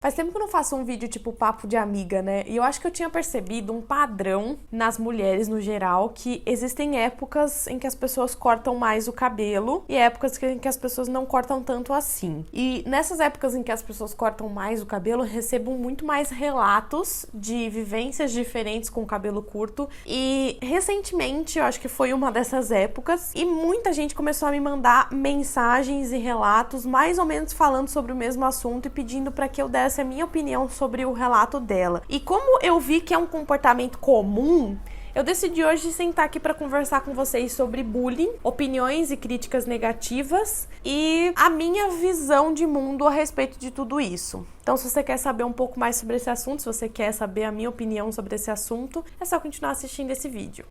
Faz tempo que eu não faço um vídeo tipo papo de amiga, né? E eu acho que eu tinha percebido um padrão nas mulheres no geral, que existem épocas em que as pessoas cortam mais o cabelo e épocas em que as pessoas não cortam tanto assim. E nessas épocas em que as pessoas cortam mais o cabelo, eu recebo muito mais relatos de vivências diferentes com o cabelo curto. E recentemente, eu acho que foi uma dessas épocas, e muita gente começou a me mandar mensagens e relatos mais ou menos falando sobre o mesmo assunto e pedindo para que eu desse a minha opinião sobre o relato dela. E como eu vi que é um comportamento comum, eu decidi hoje sentar aqui para conversar com vocês sobre bullying, opiniões e críticas negativas e a minha visão de mundo a respeito de tudo isso. Então, se você quer saber um pouco mais sobre esse assunto, se você quer saber a minha opinião sobre esse assunto, é só continuar assistindo esse vídeo.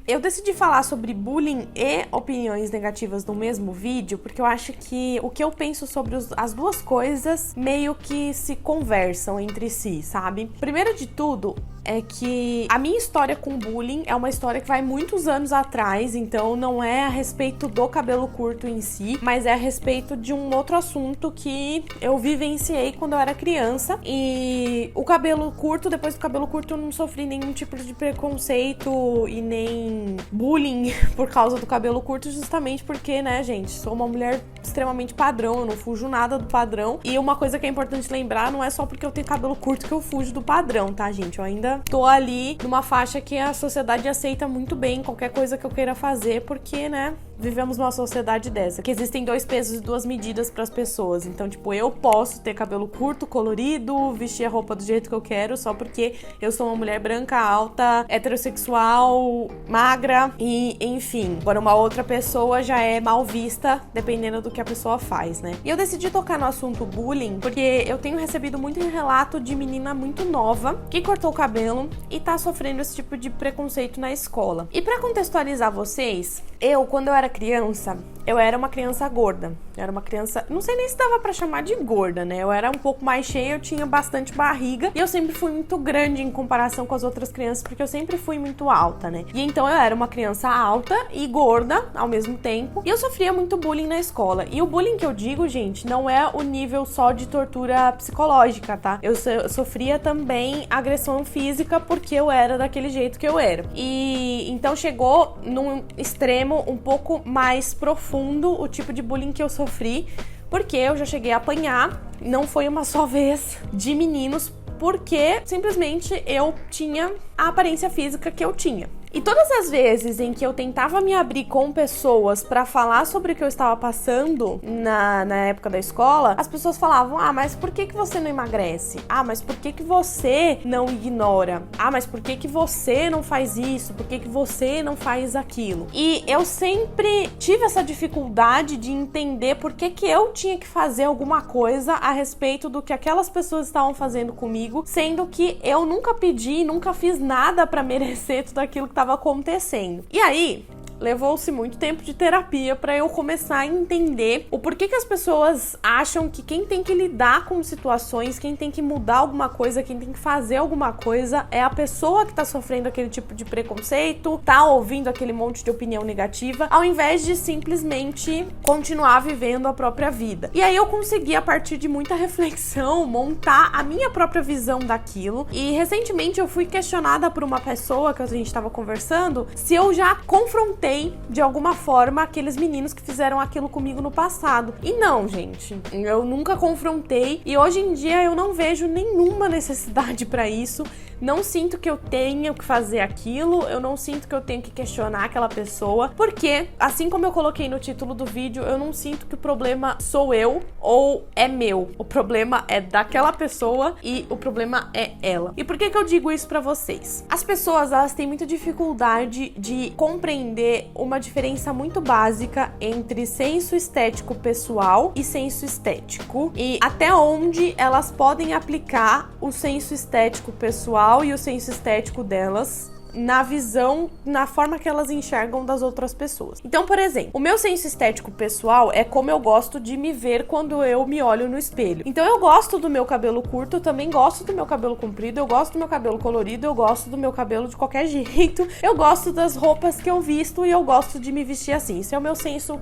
Eu decidi falar sobre bullying e opiniões negativas no mesmo vídeo porque eu acho que o que eu penso sobre as duas coisas meio que se conversam entre si, sabe? Primeiro de tudo, é que a minha história com bullying é uma história que vai muitos anos atrás, então não é a respeito do cabelo curto em si, mas é a respeito de um outro assunto que eu vivenciei quando eu era criança. E o cabelo curto, depois do cabelo curto eu não sofri nenhum tipo de preconceito e nem bullying por causa do cabelo curto, justamente porque, né, gente, sou uma mulher extremamente padrão, eu não fujo nada do padrão. E uma coisa que é importante lembrar, não é só porque eu tenho cabelo curto que eu fujo do padrão, tá, gente? Eu ainda tô ali numa faixa que a sociedade aceita muito bem qualquer coisa que eu queira fazer, porque, né, vivemos numa sociedade dessa, que existem 2 pesos e 2 medidas pras pessoas. Então, tipo, eu posso ter cabelo curto, colorido, vestir a roupa do jeito que eu quero, só porque eu sou uma mulher branca, alta, heterossexual, magra e, enfim. Agora, uma outra pessoa já é mal vista, dependendo do que a pessoa faz, né? E eu decidi tocar no assunto bullying, porque eu tenho recebido muito relato de menina muito nova que cortou o cabelo e tá sofrendo esse tipo de preconceito na escola. E pra contextualizar vocês, quando eu era criança, eu era uma criança gorda. Eu era uma criança, não sei nem se dava pra chamar de gorda, né? Eu era um pouco mais cheia, eu tinha bastante barriga e eu sempre fui muito grande em comparação com as outras crianças, porque eu sempre fui muito alta, né? E então eu era uma criança alta e gorda ao mesmo tempo, e eu sofria muito bullying na escola. E o bullying que eu digo, gente, não é o nível só de tortura psicológica, tá? Eu sofria também agressão física porque eu era daquele jeito que eu era. E então chegou num extremo um pouco mais profundo o tipo de bullying que eu sofri, porque eu já cheguei a apanhar, não foi uma só vez, de meninos, porque simplesmente eu tinha a aparência física que eu tinha. E todas as vezes em que eu tentava me abrir com pessoas pra falar sobre o que eu estava passando na época da escola, as pessoas falavam: ah, mas por que você não emagrece? Ah, mas por que você não ignora? Ah, mas por que você não faz isso? Por que você não faz aquilo? E eu sempre tive essa dificuldade de entender por que eu tinha que fazer alguma coisa a respeito do que aquelas pessoas estavam fazendo comigo, sendo que eu nunca pedi, nunca fiz nada pra merecer tudo aquilo que estava acontecendo. E aí, levou-se muito tempo de terapia para eu começar a entender o porquê que as pessoas acham que quem tem que lidar com situações, quem tem que mudar alguma coisa, quem tem que fazer alguma coisa é a pessoa que tá sofrendo aquele tipo de preconceito, tá ouvindo aquele monte de opinião negativa, ao invés de simplesmente continuar vivendo a própria vida. E aí eu consegui, a partir de muita reflexão, montar a minha própria visão daquilo. E recentemente eu fui questionada por uma pessoa que a gente tava conversando se eu já confrontei de alguma forma aqueles meninos que fizeram aquilo comigo no passado. E não, gente, eu nunca confrontei e hoje em dia eu não vejo nenhuma necessidade pra isso. Não sinto que eu tenha que fazer aquilo, eu não sinto que eu tenho que questionar aquela pessoa, porque, assim como eu coloquei no título do vídeo, eu não sinto que o problema sou eu ou é meu. O problema é daquela pessoa e o problema é ela. E por que eu digo isso pra vocês? As pessoas, elas têm muita dificuldade de compreender uma diferença muito básica entre senso estético pessoal e senso estético, e até onde elas podem aplicar o senso estético pessoal e o senso estético delas na visão, na forma que elas enxergam das outras pessoas. Então, por exemplo, o meu senso estético pessoal é como eu gosto de me ver quando eu me olho no espelho. Então, eu gosto do meu cabelo curto, eu também gosto do meu cabelo comprido, eu gosto do meu cabelo colorido, eu gosto do meu cabelo de qualquer jeito, eu gosto das roupas que eu visto e eu gosto de me vestir assim. Isso é o meu senso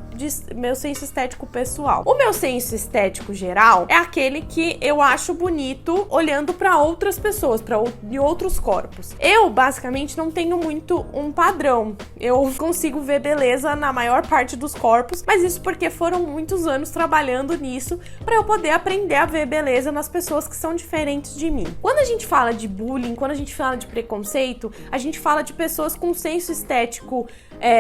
estético pessoal. O meu senso estético geral é aquele que eu acho bonito olhando para outras pessoas, de outros corpos. Eu, basicamente, não tenho muito um padrão. Eu consigo ver beleza na maior parte dos corpos, mas isso porque foram muitos anos trabalhando nisso para eu poder aprender a ver beleza nas pessoas que são diferentes de mim. Quando a gente fala de bullying, quando a gente fala de preconceito, a gente fala de pessoas com senso estético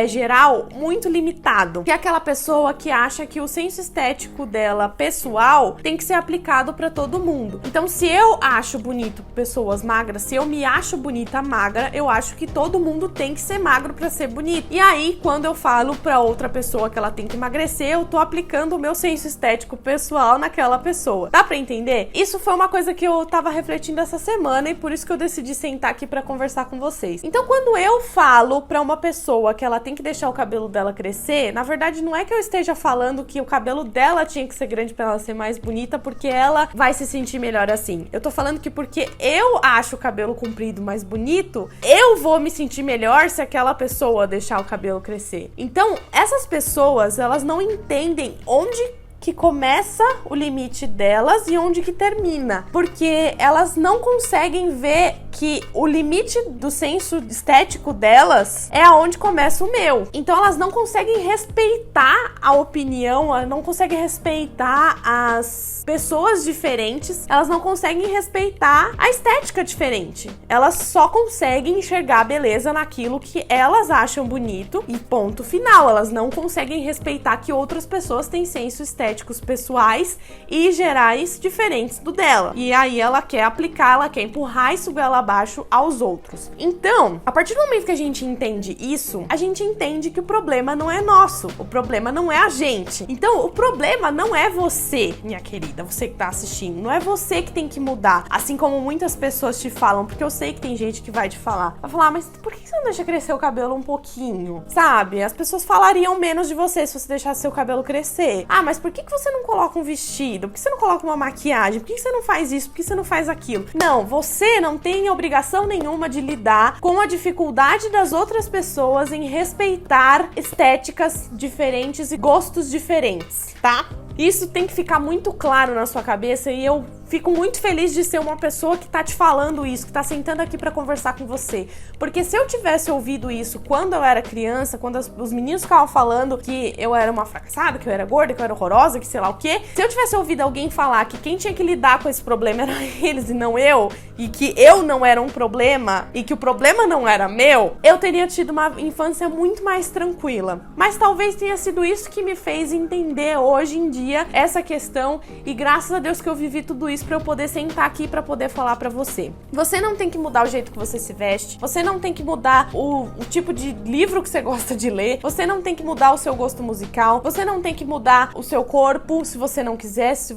geral muito limitado, que é aquela pessoa que acha que o senso estético dela pessoal tem que ser aplicado para todo mundo. Então, se eu acho bonito pessoas magras, se eu me acho bonita magra, eu acho que todo mundo tem que ser magro para ser bonito. E aí, quando eu falo para outra pessoa que ela tem que emagrecer, eu tô aplicando o meu senso estético pessoal naquela pessoa. Dá para entender? Isso foi uma coisa que eu tava refletindo essa semana e por isso que eu decidi sentar aqui para conversar com vocês. Então, quando eu falo para uma pessoa que ela tem que deixar o cabelo dela crescer, na verdade não é que eu esteja falando que o cabelo dela tinha que ser grande para ela ser mais bonita porque ela vai se sentir melhor assim. Eu tô falando que porque eu acho o cabelo comprido mais bonito, eu vou me sentir melhor se aquela pessoa deixar o cabelo crescer. Então, essas pessoas, elas não entendem onde que começa o limite delas e onde que termina, porque elas não conseguem ver que o limite do senso estético delas é aonde começa o meu. Então elas não conseguem respeitar a opinião, elas não conseguem respeitar as pessoas diferentes, elas não conseguem respeitar a estética diferente. Elas só conseguem enxergar a beleza naquilo que elas acham bonito e ponto final. Elas não conseguem respeitar que outras pessoas têm senso estéticos pessoais e gerais diferentes do dela. E aí ela quer aplicar, ela quer empurrar isso goela abaixo aos outros. Então, a partir do momento que a gente entende isso, a gente entende que o problema não é nosso, o problema não é a gente. Então, o problema não é você, minha querida, você que tá assistindo, não é você que tem que mudar, assim como muitas pessoas te falam, porque eu sei que tem gente que vai te falar, mas por que você não deixa crescer o cabelo um pouquinho? Sabe? As pessoas falariam menos de você se você deixasse seu cabelo crescer. Mas por que você não coloca um vestido? Por que você não coloca uma maquiagem? Por que você não faz isso? Por que você não faz aquilo? Não, você não tem obrigação nenhuma de lidar com a dificuldade das outras pessoas em respeitar estéticas diferentes e gostos diferentes, tá? Isso tem que ficar muito claro na sua cabeça e eu fico muito feliz de ser uma pessoa que tá te falando isso, que tá sentando aqui pra conversar com você. Porque se eu tivesse ouvido isso quando eu era criança, quando os meninos ficavam falando que eu era uma fracassada, que eu era gorda, que eu era horrorosa, que sei lá o quê, se eu tivesse ouvido alguém falar que quem tinha que lidar com esse problema era eles e não eu, e que eu não era um problema, e que o problema não era meu, eu teria tido uma infância muito mais tranquila. Mas talvez tenha sido isso que me fez entender hoje em dia essa questão, e graças a Deus que eu vivi tudo isso pra eu poder sentar aqui pra poder falar pra você. Você não tem que mudar o jeito que você se veste, você não tem que mudar o tipo de livro que você gosta de ler, você não tem que mudar o seu gosto musical, você não tem que mudar o seu corpo se você não quiser, se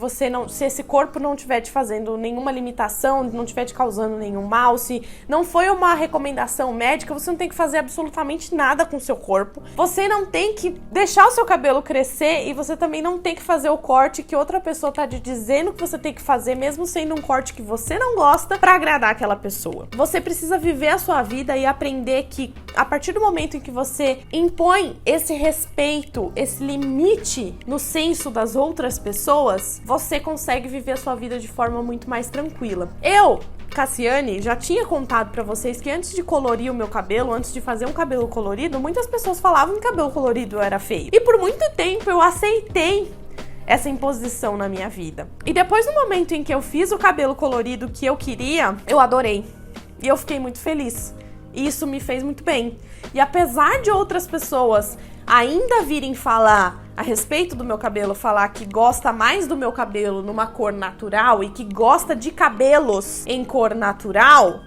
esse corpo não estiver te fazendo nenhuma limitação, não estiver te causando nenhum mal, se não foi uma recomendação médica, você não tem que fazer absolutamente nada com o seu corpo, você não tem que deixar o seu cabelo crescer e você também não tem que fazer o corte que outra pessoa tá te dizendo que você tem que fazer, mesmo sendo um corte que você não gosta, pra agradar aquela pessoa. Você precisa viver a sua vida e aprender que a partir do momento em que você impõe esse respeito, esse limite no senso das outras pessoas, você consegue viver a sua vida de forma muito mais tranquila. Cassiane, já tinha contado pra vocês que antes de colorir o meu cabelo, antes de fazer um cabelo colorido, muitas pessoas falavam que cabelo colorido era feio. E por muito tempo eu aceitei essa imposição na minha vida. E depois, no momento em que eu fiz o cabelo colorido que eu queria, eu adorei. E eu fiquei muito feliz. E isso me fez muito bem. E apesar de outras pessoas ainda virem falar a respeito do meu cabelo, falar que gosta mais do meu cabelo numa cor natural e que gosta de cabelos em cor natural,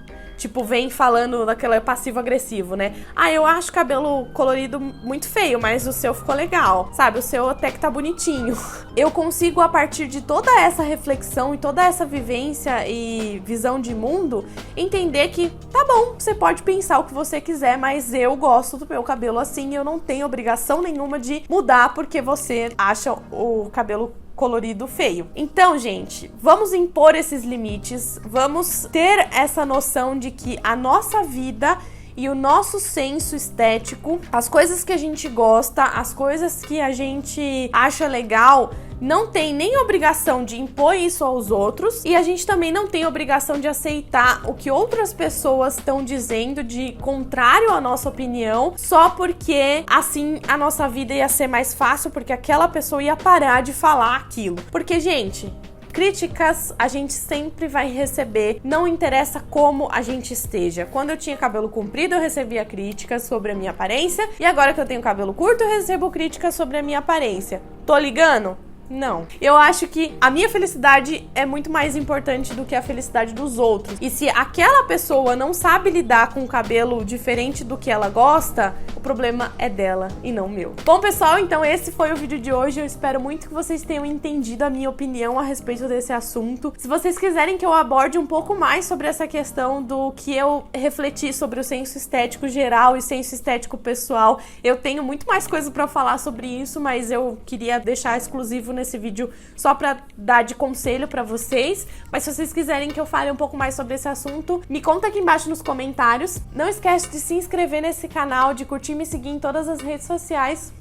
tipo, vem falando daquela passivo-agressivo, né? Ah, eu acho o cabelo colorido muito feio, mas o seu ficou legal, sabe? O seu até que tá bonitinho. Eu consigo, a partir de toda essa reflexão e toda essa vivência e visão de mundo, entender que tá bom, você pode pensar o que você quiser, mas eu gosto do meu cabelo assim e eu não tenho obrigação nenhuma de mudar porque você acha o cabelo colorido feio. Então, gente, vamos impor esses limites, vamos ter essa noção de que a nossa vida e o nosso senso estético, as coisas que a gente gosta, as coisas que a gente acha legal, não tem nem obrigação de impor isso aos outros e a gente também não tem obrigação de aceitar o que outras pessoas estão dizendo de contrário à nossa opinião, só porque assim a nossa vida ia ser mais fácil, porque aquela pessoa ia parar de falar aquilo. Porque, gente, críticas a gente sempre vai receber, não interessa como a gente esteja. Quando eu tinha cabelo comprido, eu recebia críticas sobre a minha aparência, e agora que eu tenho cabelo curto, eu recebo críticas sobre a minha aparência. Tô ligando? Não. Eu acho que a minha felicidade é muito mais importante do que a felicidade dos outros. E se aquela pessoa não sabe lidar com o cabelo diferente do que ela gosta, o problema é dela e não meu. Bom, pessoal, então esse foi o vídeo de hoje. Eu espero muito que vocês tenham entendido a minha opinião a respeito desse assunto. Se vocês quiserem que eu aborde um pouco mais sobre essa questão do que eu refleti sobre o senso estético geral e senso estético pessoal, eu tenho muito mais coisa pra falar sobre isso, mas eu queria deixar exclusivo nesse vídeo só pra dar de conselho pra vocês. Mas se vocês quiserem que eu fale um pouco mais sobre esse assunto, me conta aqui embaixo nos comentários. Não esquece de se inscrever nesse canal, de curtir e me seguir em todas as redes sociais.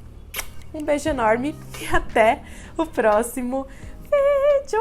Um beijo enorme e até o próximo vídeo!